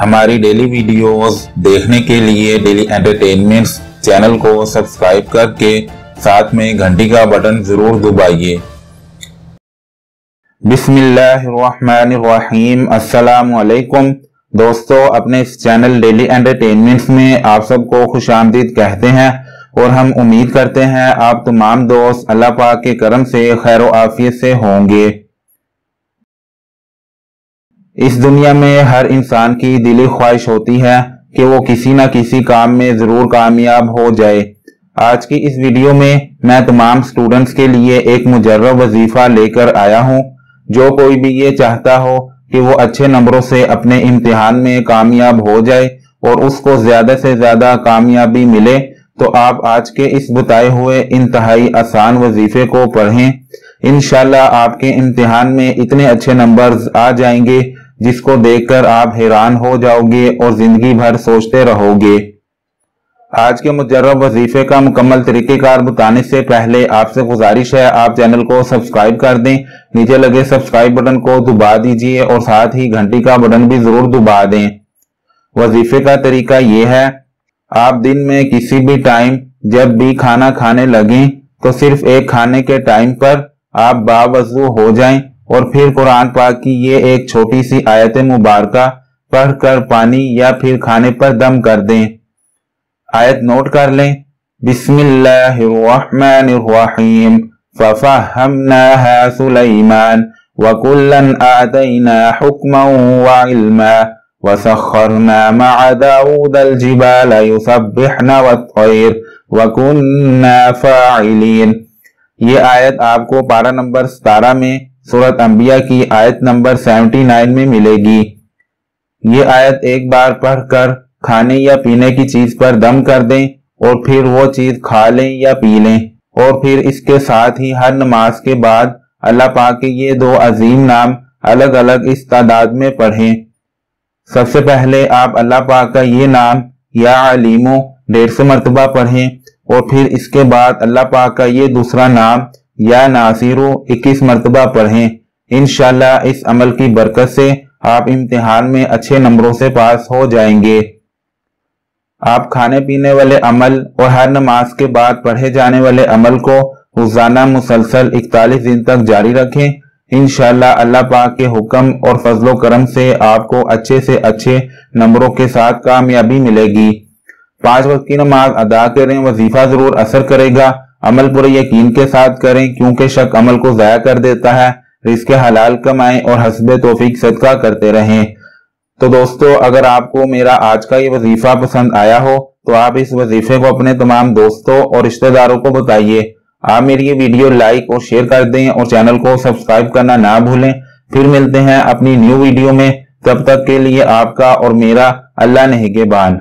ہماری daily videos دیکھنے کے لیے ڈیلی انٹرٹینمنٹس چینل کو سبسکرائب کر کے ساتھ میں گھنٹی کا بٹن ضرور دبائیے۔ بسم اللہ الرحمن الرحیم۔ السلام علیکم دوستو، اپنے اس چینل ڈیلی انٹرٹینمنٹس میں آپ سب کو خوش آمدید کہتے ہیں اور ہم امید کرتے ہیں آپ تمام دوست اللہ پاک کے کرم سے خیر و عافیت سے ہوں گے۔ اس دنیا میں ہر انسان کی دلی خواہش ہوتی ہے کہ وہ کسی نہ کسی کام میں ضرور کامیاب ہو جائے۔ آج کی اس ویڈیو میں تمام سٹوڈنٹس کے لیے ایک مجرب وظیفہ لے کر آیا ہوں۔ جو کوئی بھی یہ چاہتا ہو کہ وہ اچھے نمبروں سے اپنے امتحان میں کامیاب ہو جائے اور اس کو زیادہ سے زیادہ کامیابی ملے، تو آپ آج کے اس بتائے ہوئے انتہائی آسان وظیفے کو پڑھیں۔ انشاءاللہ آپ کے امتحان میں اتنے اچھے نمبرز آ جائیں گے جس کو دیکھ کر آپ حیران ہو جاؤ گے اور زندگی بھر سوچتے رہو گے۔ آج کے مجرب وظیفے کا مکمل طریقہ کار بتانے سے پہلے آپ سے گزارش ہے آپ چینل کو سبسکرائب کر دیں، نیچے لگے سبسکرائب بٹن کو دبا دیجئے اور ساتھ ہی گھنٹی کا بٹن بھی ضرور دبا دیں۔ وظیفے کا طریقہ یہ ہے، آپ دن میں کسی بھی ٹائم جب بھی کھانا کھانے لگیں تو صرف ایک کھانے کے ٹائم پر آپ باوضو ہو جائیں اور پھر قرآن پاک کی یہ ایک چھوٹی سی آیت مبارکہ پڑھ کر پانی یا پھر کھانے پر دم کر دیں۔ آیت نوٹ کر لیں، بسم اللہ الرحمن الرحیم فَفَهَّمْنَاهَا سُلَيْمَانَ وَكُلًّا آتَيْنَا حُكْمًا وَعِلْمًا وَسَخَّرْنَا مَعَ دَاوُودَ الْجِبَالَ يُسَبِّحْنَ وَالطَّيْرَ وَكُنَّا فَاعِلِينَ۔ یہ آیت آپ کو پارہ نمبر 17 میں سورۃ انبیاء کی آیت نمبر 79 میں ملے گی۔ یہ آیت ایک بار پڑھ کر کھانے یا پینے کی چیز پر دم کر دیں اور پھر وہ چیز کھا لیں یا پی لیں، اور پھر اس کے ساتھ ہی ہر نماز کے بعد اللہ پاک کے یہ دو عظیم نام الگ الگ اس تعداد میں پڑھیں۔ سب سے پہلے آپ اللہ پاک کا یہ نام یا علیمو 150 مرتبہ پڑھیں اور پھر اس کے بعد اللہ پاک کا یہ دوسرا نام یا ناصرو 21 مرتبہ پڑھیں۔ انشاءاللہ اس عمل کی برکت سے آپ امتحان میں اچھے نمبروں سے پاس ہو جائیں گے۔ آپ کھانے پینے والے عمل اور ہر نماز کے بعد پڑھے جانے والے عمل کو روزانہ مسلسل 41 دن تک جاری رکھیں۔ انشاءاللہ اللہ پاک کے حکم اور فضل و کرم سے آپ کو اچھے سے اچھے نمبروں کے ساتھ کامیابی ملے گی۔ 5 وقت کی نماز ادا کریں، وظیفہ ضرور اثر کرے گا۔ عمل پورے یقین کے ساتھ کریں کیونکہ شک عمل کو ضائع کر دیتا ہے۔ رزق حلال کمائیں اور حسب توفیق صدقہ کرتے رہیں۔ تو دوستو، اگر آپ کو میرا آج کا یہ وظیفہ پسند آیا ہو تو آپ اس وظیفے کو اپنے تمام دوستوں اور رشتہ داروں کو بتائیے۔ آپ میری یہ ویڈیو لائک اور شیئر کر دیں اور چینل کو سبسکرائب کرنا نہ بھولیں۔ پھر ملتے ہیں اپنی نیو ویڈیو میں، تب تک کے لیے آپ کا اور میرا اللہ نگہبان۔